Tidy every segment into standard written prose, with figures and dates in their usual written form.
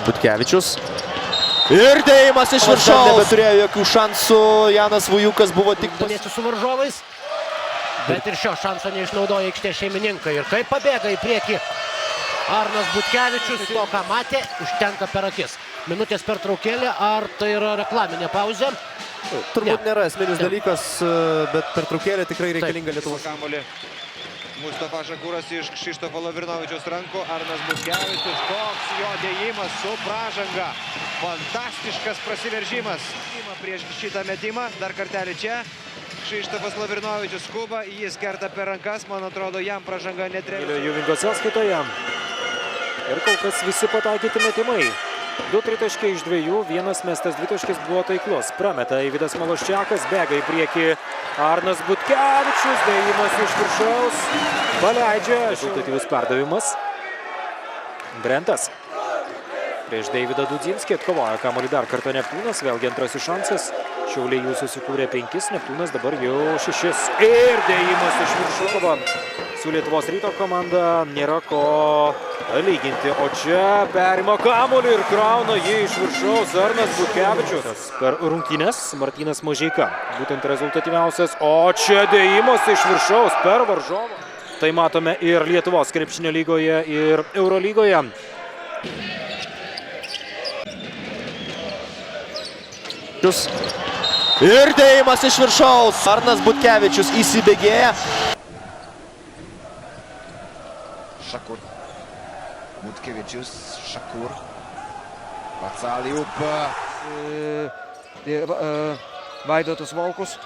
Butkevičius. Ir dėjimas iš viršaus. Nebeturėjo jokių šansų. Janas Vujukas buvo tik Domėti su varžovais. Bet ir šio šanso neišnaudoja aikštės šeimininkai. Ir kaip pabėga į priekį Arnas Butkevičius, to ką matė, užtenka per akis. Minutės pertraukėlė, ar tai yra reklaminė pauzė? Turbūt nėra esminis dalykas, bet pertraukėlė tikrai reikalinga Lietuvos. Kamuolį Mustafa Šakūras iš Kšištofo Lavrinovičiaus rankų. Arnas Butkevičius, koks jo dėjimas su pražanga. Fantastiškas prasiveržimas prieš šitą metimą. Dar kartelį čia. Kšištofas Lavrinovičius skuba, jis kerta per rankas. Man atrodo, jam pražanga netrėmė. Juvingo sąskaitoje. Ir kol kas visi pataikyti metimai. 2 tritaškiai iš 2, vienas mestas dvitaškis buvo taiklus. Prameta Eivydas Maloščiakas, bėga į priekį Arnas Butkevičius, dėjimas iš viršaus, paleidžia, rezultatyvus perdavimas. Brentas prieš Deividą Dudzinskį atkovoja kamuolį dar kartą Neptūnas, vėlgi antrasis šansas. Šiauliai jų susikūrė 5, Neptūnas dabar jau 6. Ir dėjimas iš viršų. Su Lietuvos Ryto komanda nėra ko lyginti. O čia perima kamuolį ir krauna jį iš viršaus Arnas Butkevičius. Per rungtynes Martynas Mažeika, būtent rezultatyviausias. O čia dėjimas iš viršaus per varžovą. Tai matome ir Lietuvos krepšinio lygoje, ir Eurolygoje. Ir dėjimas iš viršaus. Arnas Butkevičius įsibėgėja. Šakur. Butkevičius, Šakur. Pacaliup. Vaidotas Volkus.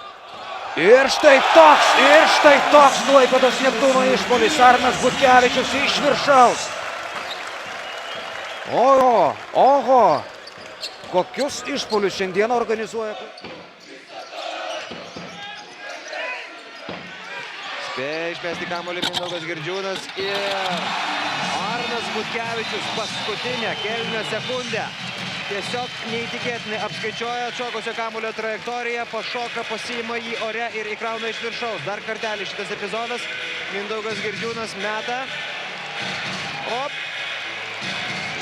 Ir štai toks Klaipėdos Neptūno išpuolis. Arnas Butkevičius iš viršaus. Oho. Kokius išpuolius šiandien organizuoja? Spėja išmesti kamuolį Mindaugas Girdžiūnas ir Arnas Butkevičius paskutinę kėlinio sekundę. Tiesiog neįtikėtinai apskaičiuoja atšokusio kamuolio trajektoriją, pašoka, pasiima jį ore ir įkrauna iš viršaus. Dar kartelį šitas epizodas. Mindaugas Girdžiūnas meta.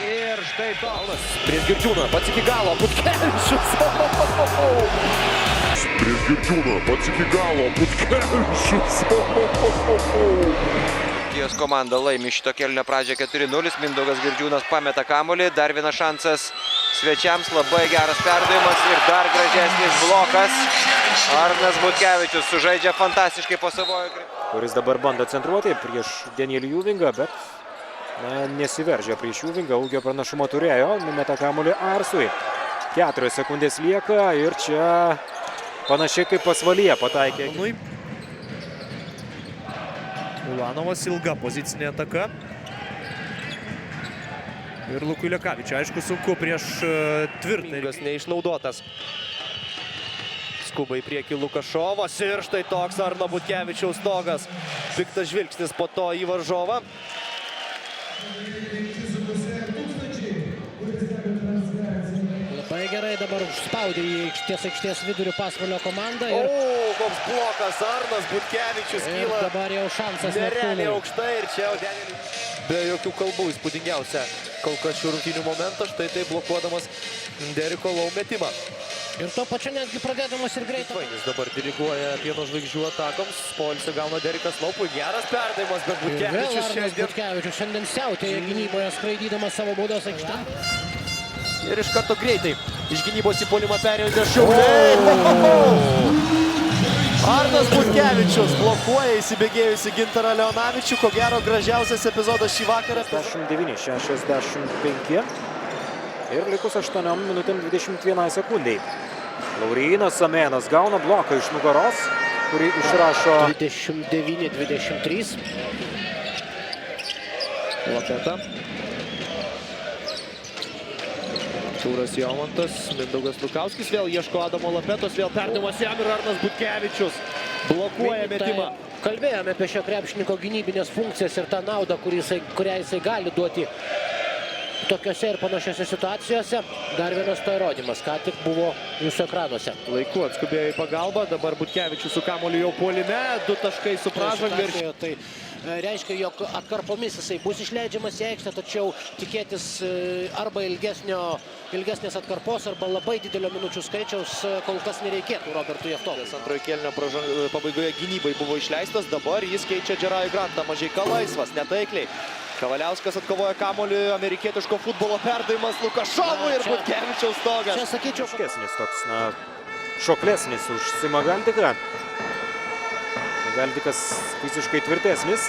Ir štai tolas. Prieš Girdžiūną, pats iki galo, Butkevičius. Prieš Girdžiūną, pats iki galo, Butkevičius. Kijos komanda laimi šito kėlinio pradžią 4-0. Mindaugas Girdžiūnas pameta kamuolį. Dar vienas šansas svečiams. Labai geras perdavimas ir dar gražesnis blokas. Arnas Butkevičius sužaidžia fantastiškai po savojo krepšio. Kuris dabar bando centruoti prieš Danielį Juvingą, bet nesiveržia prieš Juvingą, ūgio pranašumą turėjo, numeta kamuolį Arsui. 4 sekundės lieka ir čia panašiai kaip pasvalyje pataikė. Ulanovas, ilga pozicinė ataka. Ir Lukui Lekavičiui, aišku, sunku prieš tvirtą. Neišnaudotas. Skuba į priekį Lukašovas ir štai toks Arno Butkevičiaus stogas. Piktas žvilgsnis po to į varžovą. Labai gerai dabar užspaudė į aikštės vidurių Pasvalio komandą. Koks blokas, Arnas Butkevičius kyla. Dabar jau šansas nerealiai aukštai ir čia jau be jokių kalbų įspūdingiausia kol kas šių rungtynių momentas. Štai tai blokuodamas Deriko Lau metimą. Ir tuo pačiu netgi pradėdamas ir greitai. Jis dabar diriguoja Pieno žvaigždžių atakoms. Poilsį gauna Derikas Laupui. Geras perdavimas, bet Butkevičius šiandien siautėja gynyboje, skraidydamas savo baudos aikštę. Ir iš karto greitai iš gynybos į puolimą perėjo Šiauliai. Arnas Butkevičius blokuoja įsibėgėjusi Gintarą Leonavičių. Ko gero gražiausias epizodas šį vakarą. 69-65 ir likus 8 minutėm 21 sekundai. Laurynas Samėnas gauna bloką iš nugaros, kurį užrašo 29-23. Lopeta. Tūras Jomantas, Mindaugas Lukauskis vėl ieško Adamo Lopetos, vėl perdavimas jam ir Arnas Butkevičius blokuoja metimą. Kalbėjome apie šio krepšininko gynybinės funkcijas ir tą naudą, kurią jisai gali duoti tokiose ir panašiose situacijose. Dar vienas to įrodymas, ką tik buvo jūsų ekranuose. Laiku atskubėjo į pagalbą, dabar Butkevičius su kamuoliu jau puolime, 2 taškai su pražanga. Tai reiškia, jog atkarpomis jisai bus išleidžiamas į aikštę, tačiau tikėtis arba ilgesnės atkarpos, arba labai didelio minučių skaičiaus kol kas nereikėtų Robertui Jevtovui. Antrojo kėlinio pabaigoje gynybai buvo išleistas, dabar jis keičia Džerajų Grantą. Mažeika laisvas, netaikliai. Kavaliauskas atkovoja kamuolį, amerikietiško futbolo perdavimas Lukašovui ir Butkevičiaus stogas. Čia sakyčiau, Šokesnis toks, šoklesnis už Simą Galdiką. Galdikas fiziškai tvirtesnis.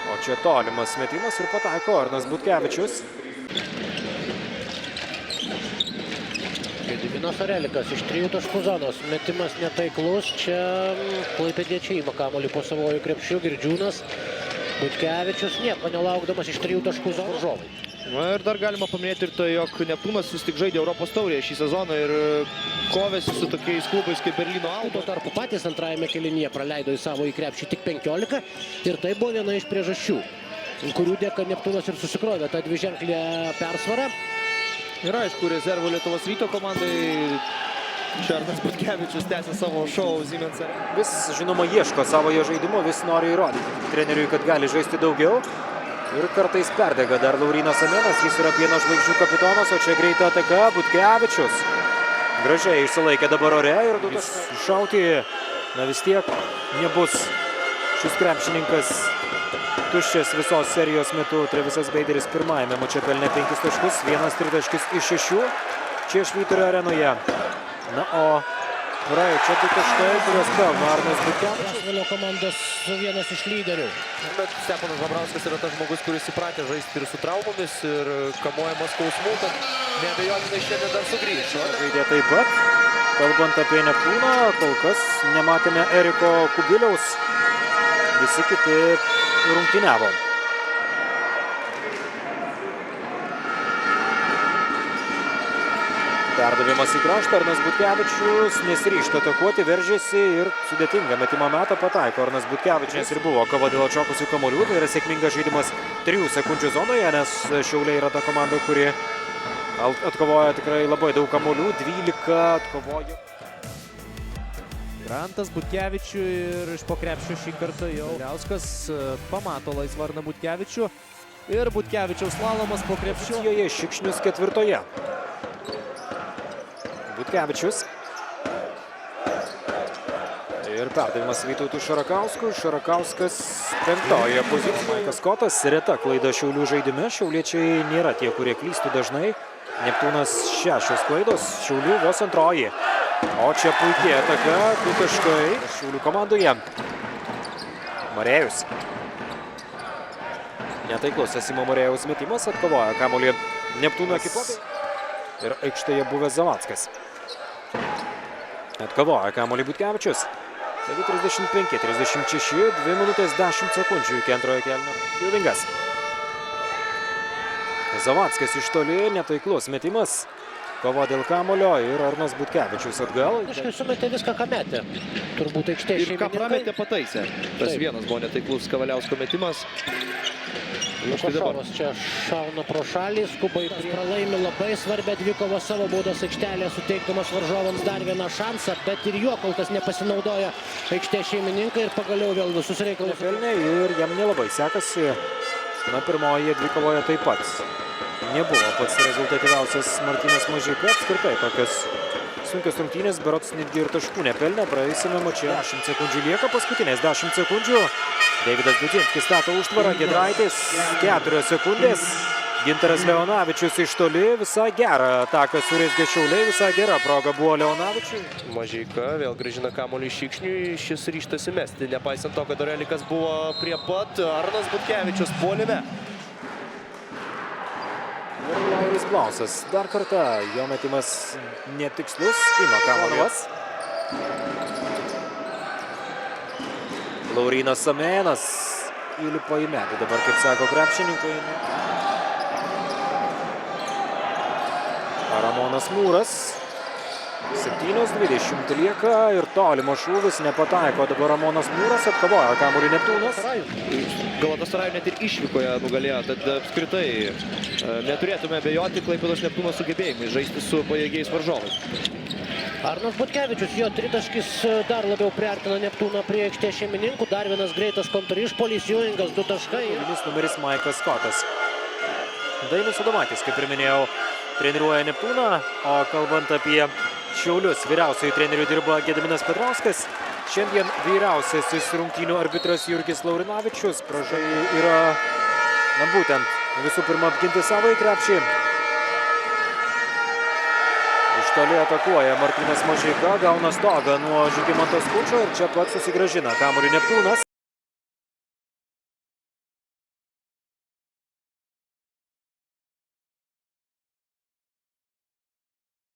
O čia tolimas metimas ir pataiko Arnas Butkevičius. Gediminas Orelikas iš 3 taškų zonos. Metimas netaiklus. Čia klaipėdiečiai ima kamuolį po savojų krepšių. Girdžiūnas. Butkevičius nieko nelaukdamas iš 3 taškų zonos. Varžovai. Na ir dar galima paminėti ir tai, jog Neptūnas vis tik žaidė Europos taurėje šį sezoną ir kovėsi su tokiais klubais kaip Berlyno Alba. Tuo tarpu patys antrajame kėlinyje praleido į savo į krepšį tik 15 ir tai buvo viena iš priežasčių, kurių dėka Neptūnas ir susikrovė tą dviženklę persvarą. Ir aišku, rezervų Lietuvos Ryto komandai Arnas Butkevičius tęsia savo šou Siemens Arenoje. Vis, žinoma, ieško savojo žaidimo, vis nori įrodyti treneriui, kad gali žaisti daugiau. Ir kartais perdega dar Laurynas Samėnas, jis yra Pieno žvaigždžių kapitonas, o čia greita ataka, Butkevičius. Gražiai išsilaikė dabar ore ir šauti, na vis tiek nebus šis krepšininkas tuščias visos serijos metu. Trevisas Beideris pirmajame mače pelnė 5 taškus, 1 tritaškis iš 6 čia Švyturio arenoje. Na, o čia 2 taškai, kurios pelno Arnas Butkevičius. Pasvalio komandos vienas iš lyderių. Bet Steponas Babrauskas yra tas žmogus, kuris įpratė žaisti ir su traumomis, ir kamuojamas skausmų, tad neabejotinai šiandien dar sugrįš. Žaidė taip pat. Kalbant apie Neptūną, kol kas nematėme Eriko Kubiliaus. Visi kiti rungtyniavo. Perdavimas į kraštą, Arnas Butkevičius nesiryžta atakuoti, veržėsi ir sudėtingą metimo metą pataiko Arnas Butkevičius ir buvo kova dėl atšokusių kamuolių. Tai yra sėkmingas žaidimas 3 sekundžių zonoje, nes Šiauliai yra ta komanda, kuri atkovoja tikrai labai daug kamuolių, 12 atkovojo. Grantas Butkevičių ir iš po krepšio šį kartą jau Liauskas pamato laisvą Arną Butkevičių ir Butkevičiaus slalomas po krepšio. Joje Šikšnius 4. Butkevičius. Ir perdavimas Vytautui Šarakauskui. Šarakauskas 5. pozicijoje. Maikas Kotas. Reta klaida Šiaulių žaidime. Šiauliečiai nėra tie, kurie klystų dažnai. Neptūnas 6 klaidos. Šiaulių vos 2. O čia puikiai ataka. 2 taškai Šiaulių komandoje. Marėjus. Netaiklus Simo Marėjaus metimas. Atkovoja kamuolį Neptūno ekipotai. Ir aikštėje buvęs Zavackas. Atkovoja kamuolį Butkevičius. Taigi 35-36, 2 minutės 10 sekundžių iki antrojo kėlinio. Kilvingas. Zavackas iš toli, netaiklus metimas. Kova dėl kamuolio ir Arnas Butkevičius atgal. Kažkai sumetė viską, ką metė. Turbūt aikštėje Ir ką prametė pataisė. Tas vienas buvo netaiklus Kavaliausko metimas. Lukašovas čia šauna pro šalį, skubai pralaimi labai svarbią dvikovą savo baudos aikštelėje, suteikdamas varžovams dar vieną šansą, bet ir juo kol kas nepasinaudoja aikštės šeimininkai ir pagaliau vėl visus reikalus pelnė ir jam nelabai sekasi. Na, pirmoje dvikovoje taip pat nebuvo pats rezultatyviausias Martynas Mažeika. Apskritai tokios sunkios rungtynės, berods netgi ir taškų nepelnė. Praėjusiame mače 10 sekundžių lieka, paskutinės 10 sekundžių. Deividas Dudzinskis stato užtvarą, Giedraitis 4 sekundės. Gintaras Leonavičius iš toli, visai gerą ataką surezgė Šiauliai, visai gera proga buvo Leonavičiui. Mažeika vėl grąžina kamuolį Šikšniui, šis ryžtasi mesti, nepaisant to, kad Orelikas buvo prie pat. Arnas Butkevičius puolime. Ir Lauris Blausas dar kartą, jo metimas netikslus, ima kamuolį. Laurynas Samėnas įlipo į medį, dabar kaip sako krepšininkai. Ramonas Mūras, 7:20 lieka ir tolimo šūvis nepataiko. Dabar Ramonas Mūras atkovoja kamuolį Neptūnas. Galatasarajų net ir išvykoje nugalėjo, tad apskritai neturėtume abejoti Klaipėdos Neptūno sugebėjimai žaisti su pajėgiais varžovais. Arnas Butkevičius, jo tritaškis dar labiau priartina Neptūną prie aikštės šeimininkų. Dar vienas greitas kontrišpuolis, Ewingas 2 taškai. Pagrindinis numeris Maikas Skotas. Dainius Adomaitis, kaip ir minėjau, treniruoja Neptūną, o kalbant apie Šiaulius, vyriausiųjų trenerių dirba Gediminas Petrauskas. Šiandien vyriausiasis rungtynių arbitras Jurgis Laurinavičius. Pražai yra, būtent, visų pirma apginti savo į krepšį. Iš toli atakuoja Martynas Mažeika, gauna stogą nuo Žygimanto Skučo ir čia pat susigrąžina kamuolį Neptūnas.